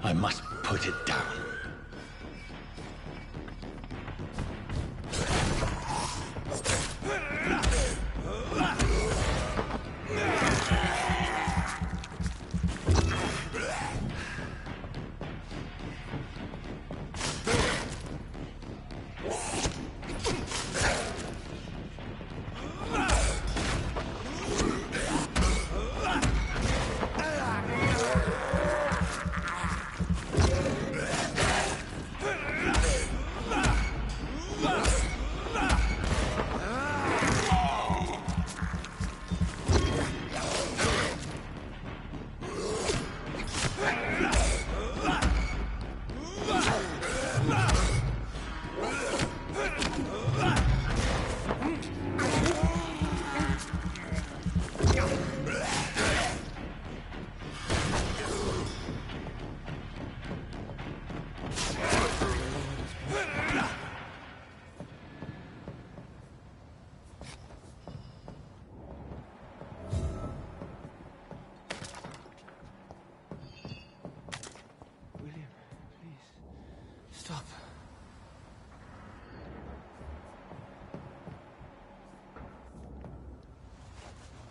I must put it down. Stop.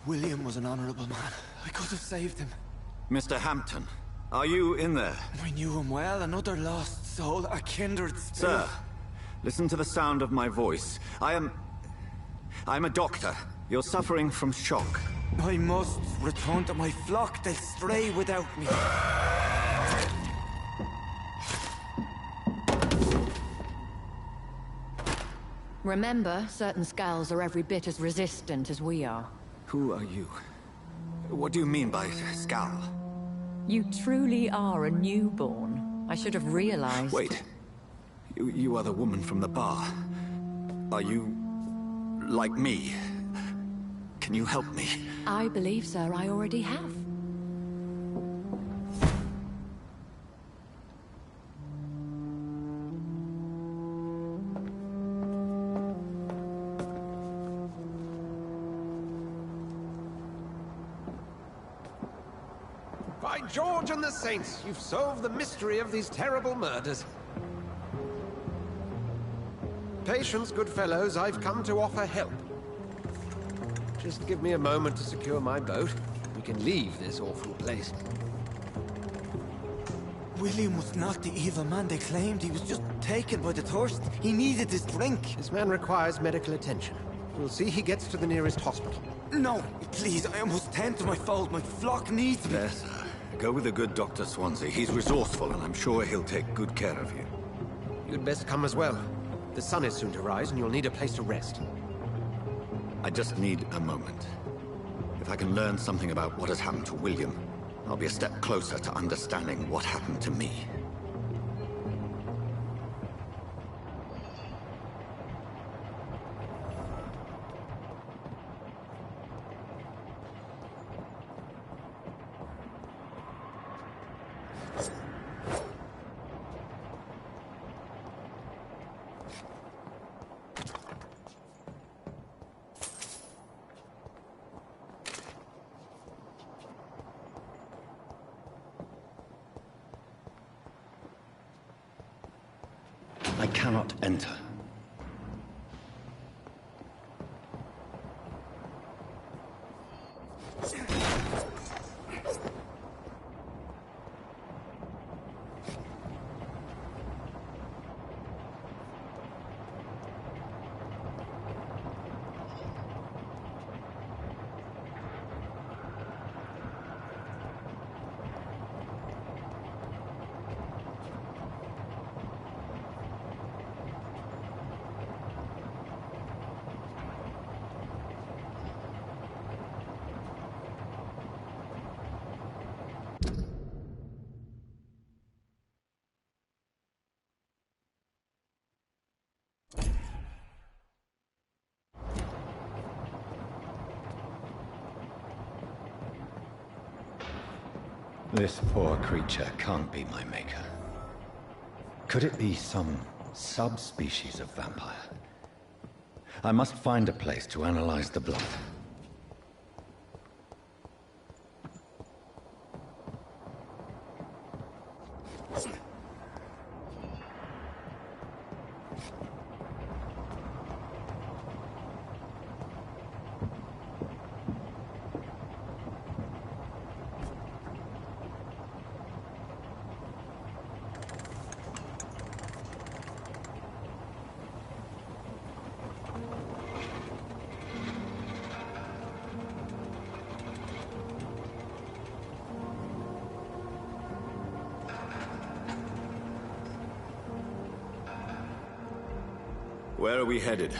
William was an honorable man. I could have saved him. Mr. Hampton, are you in there? I knew him well, another lost soul, a kindred spirit. Sir, listen to the sound of my voice. I'm a doctor. You're suffering from shock. I must return to my flock. They'll stray without me. Remember, certain skulls are every bit as resistant as we are. Who are you? What do you mean by skull? You truly are a newborn. I should have realized. Wait. You are the woman from the bar. Are you... like me? Can you help me? I believe, sir, I already have. By George and the Saints, you've solved the mystery of these terrible murders. Patience, good fellows, I've come to offer help. Just give me a moment to secure my boat. We can leave this awful place. William was not the evil man they claimed. He was just taken by the thirst. He needed his drink. This man requires medical attention. We'll see he gets to the nearest hospital. No, please, I must tend to my fold. My flock needs me. Yes, sir. Go with the good Dr. Swansea. He's resourceful, and I'm sure he'll take good care of you. You'd best come as well. The sun is soon to rise, and you'll need a place to rest. I just need a moment. If I can learn something about what has happened to William, I'll be a step closer to understanding what happened to me. I cannot enter. This poor creature can't be my maker. Could it be some subspecies of vampire? I must find a place to analyze the blood. Where are we headed?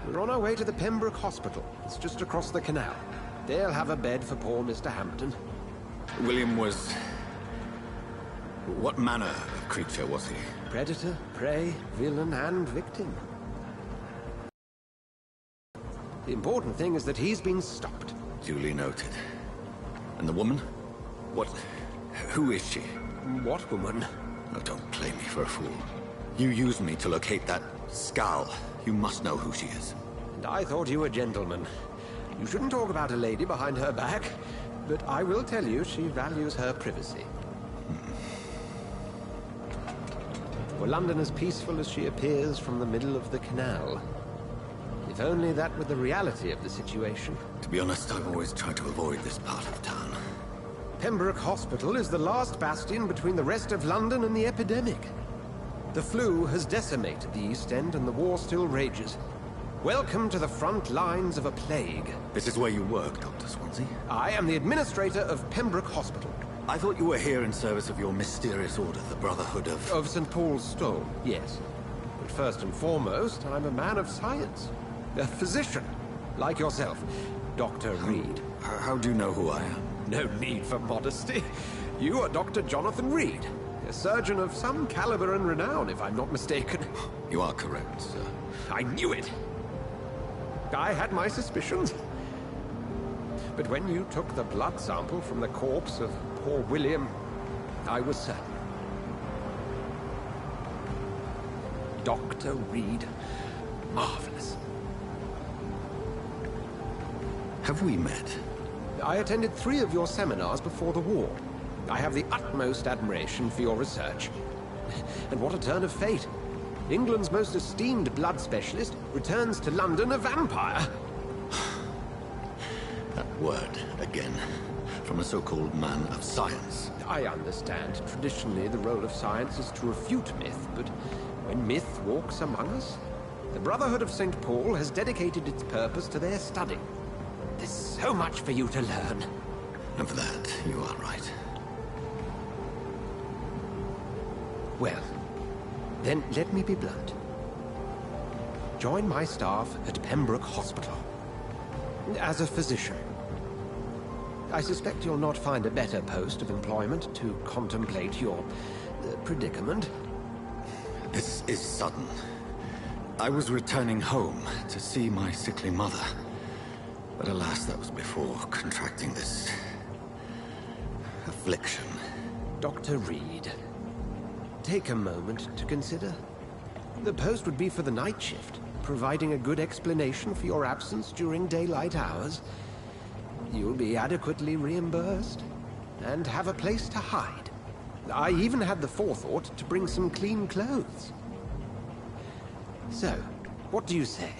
We're on our way to the Pembroke Hospital. It's just across the canal. They'll have a bed for poor Mr. Hampton. William was... What manner of creature was he? Predator, prey, villain, and victim. The important thing is that he's been stopped. Duly noted. And the woman? What... Who is she? What woman? Oh, don't play me for a fool. You used me to locate that skull. You must know who she is. And I thought you a gentleman. You shouldn't talk about a lady behind her back, but I will tell you she values her privacy. Were London as peaceful as she appears from the middle of the canal? If only that were the reality of the situation. To be honest, I've always tried to avoid this part of town. Pembroke Hospital is the last bastion between the rest of London and the epidemic. The flu has decimated the East End and the war still rages. Welcome to the front lines of a plague. This is where you work, Dr. Swansea? I am the administrator of Pembroke Hospital. I thought you were here in service of your mysterious order, the Brotherhood of... Of St. Paul's Stone, yes. But first and foremost, I'm a man of science. A physician, like yourself, Dr. Reed. How do you know who I am? No need for modesty. You are Dr. Jonathan Reed, a surgeon of some caliber and renown, if I'm not mistaken. You are correct, sir. I knew it! I had my suspicions. But when you took the blood sample from the corpse of poor William, I was certain. Dr. Reed. Marvelous. Have we met? I attended 3 of your seminars before the war. I have the utmost admiration for your research. And what a turn of fate. England's most esteemed blood specialist returns to London a vampire. That word, again, from a so-called man of science. I understand. Traditionally, the role of science is to refute myth, but when myth walks among us, the Brotherhood of St. Paul has dedicated its purpose to their study. There's so much for you to learn. And for that, you are right. Well, then let me be blunt. Join my staff at Pembroke Hospital. As a physician. I suspect you'll not find a better post of employment to contemplate your predicament. This is sudden. I was returning home to see my sickly mother. But alas, that was before contracting this... affliction. Dr. Reed, take a moment to consider. The post would be for the night shift, providing a good explanation for your absence during daylight hours. You'll be adequately reimbursed, and have a place to hide. I even had the forethought to bring some clean clothes. So, what do you say?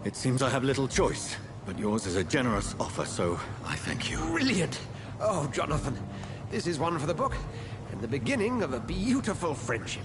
It seems I have little choice, but yours is a generous offer, so I thank you. Brilliant! Oh, Jonathan, this is one for the book, and the beginning of a beautiful friendship.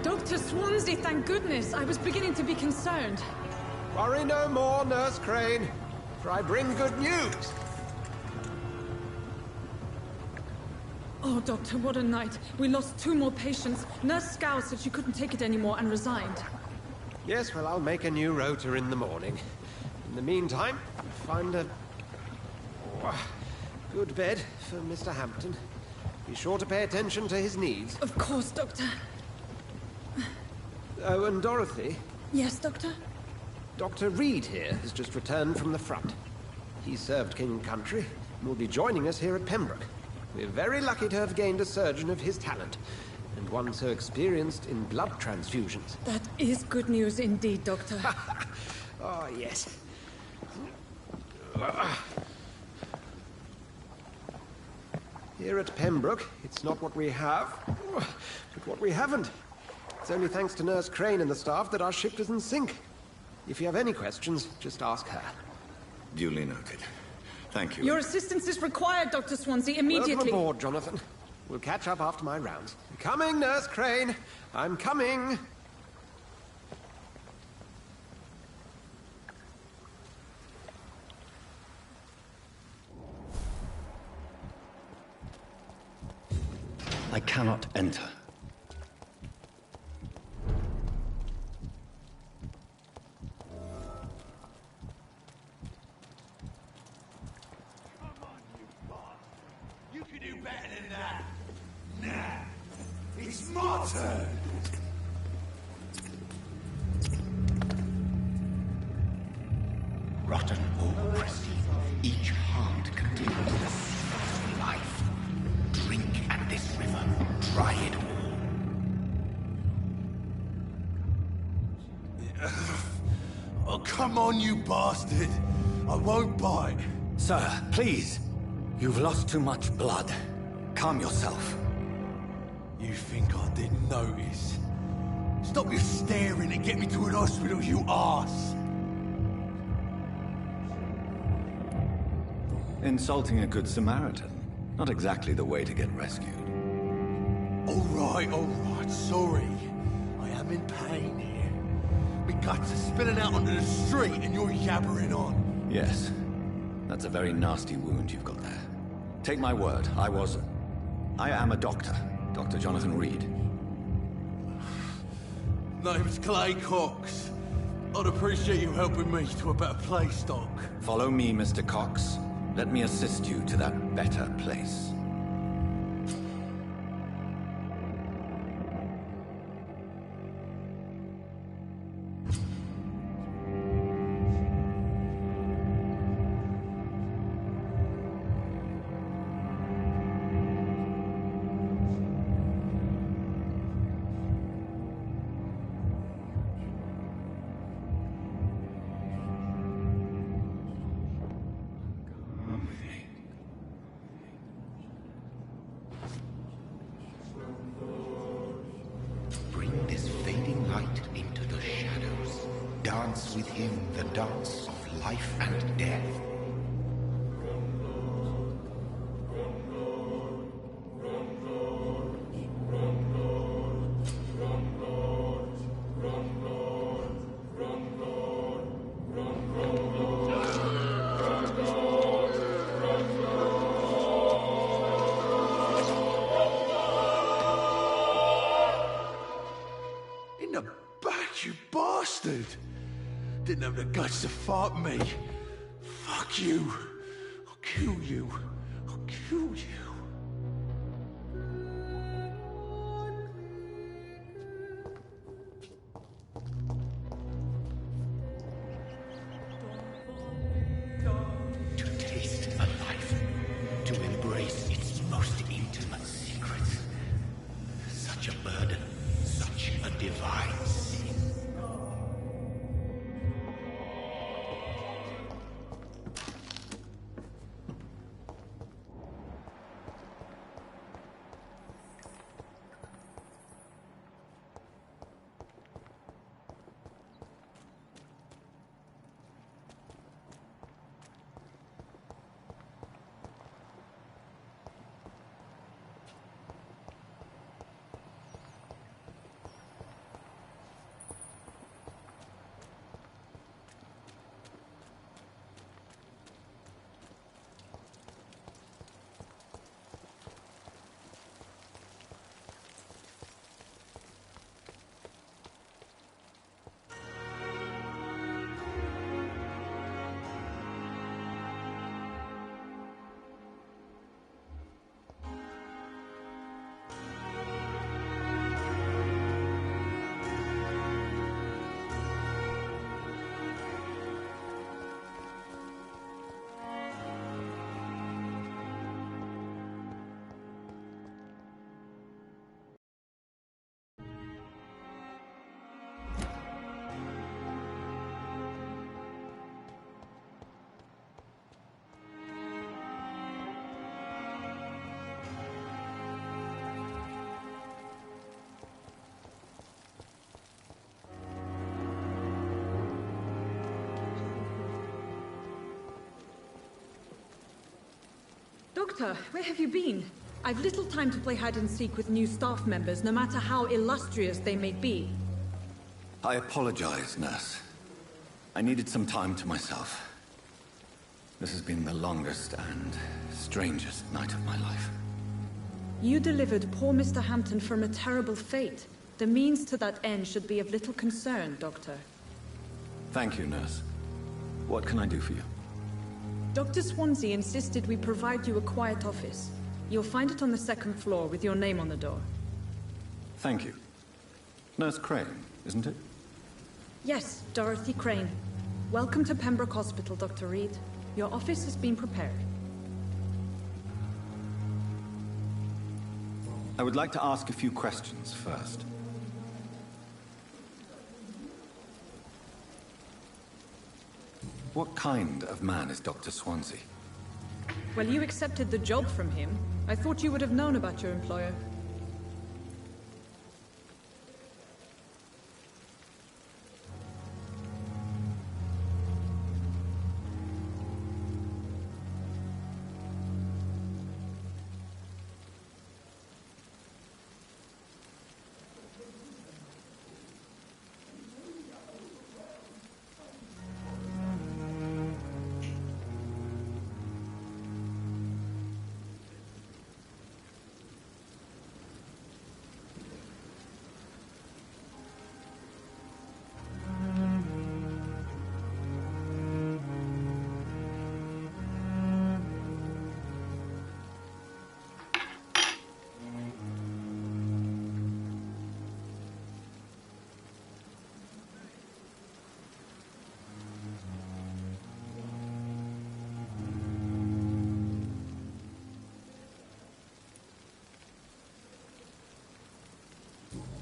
Dr. Swansea, thank goodness. I was beginning to be concerned. Worry no more, Nurse Crane, for I bring good news. Oh, Doctor, what a night. We lost 2 more patients. Nurse Scow said she couldn't take it anymore and resigned. Yes, well, I'll make a new rota in the morning. In the meantime, find a good bed for Mr. Hampton. Be sure to pay attention to his needs. Of course, Doctor. Oh, and Dorothy, Yes, Doctor? Dr. Reed here has just returned from the front. He served King and Country and will be joining us here at Pembroke. We're very lucky to have gained a surgeon of his talent, and one so experienced in blood transfusions. That is good news indeed, Doctor. Oh, yes. Here at Pembroke, it's not what we have, but what we haven't. It's only thanks to Nurse Crane and the staff that our ship doesn't sink. If you have any questions, just ask her. Duly noted. Thank you. Your assistance is required, Dr. Swansea, immediately. Welcome aboard, Jonathan. We'll catch up after my rounds. Coming, Nurse Crane. I'm coming. I cannot enter. You can do better than that. Nah, it's my turn. Rotten or pristine, each heart contains the sweat of life. Drink at this river, try it all. Oh, come on, you bastard. I won't bite. Sir, please. You've lost too much blood. Calm yourself. You think I didn't notice? Stop your staring and get me to an hospital, you arse! Insulting a good Samaritan. Not exactly the way to get rescued. All right, sorry. I am in pain here. My guts are spilling out onto the street and you're yabbering on. Yes. That's a very nasty wound you've got there. Take my word, I am a doctor. Dr. Jonathan Reed. Name's Clay Cox. I'd appreciate you helping me to a better place, Doc. Follow me, Mr. Cox. Let me assist you to that better place. Bring this fading light into the shadows. Dance with him the dance of life and death. In the back, you bastard! Didn't have the guts to fuck me. Fuck you. I'll kill you. I'll kill you. To taste a life, to embrace its most intimate secrets. Such a burden, such a divine sin. Doctor, where have you been? I've little time to play hide and seek with new staff members, no matter how illustrious they may be. I apologize, nurse. I needed some time to myself. This has been the longest and strangest night of my life. You delivered poor Mr. Hampton from a terrible fate. The means to that end should be of little concern, Doctor. Thank you, nurse. What can I do for you? Dr. Swansea insisted we provide you a quiet office. You'll find it on the second floor with your name on the door. Thank you. Nurse Crane, isn't it? Yes, Dorothy Crane. Welcome to Pembroke Hospital, Dr. Reed. Your office has been prepared. I would like to ask a few questions first. What kind of man is Dr. Swansea? Well, you accepted the job from him. I thought you would have known about your employer.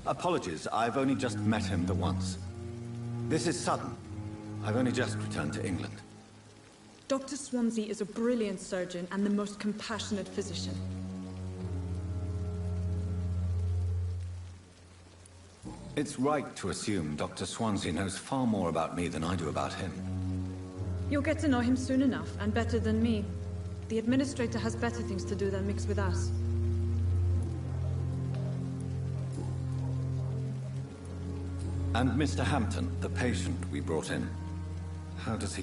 Apologies, I've only just met him the once. This is sudden. I've only just returned to England. Dr. Swansea is a brilliant surgeon and the most compassionate physician. It's right to assume Dr. Swansea knows far more about me than I do about him. You'll get to know him soon enough, and better than me. The administrator has better things to do than mix with us. And Mr. Hampton, the patient we brought in, how does he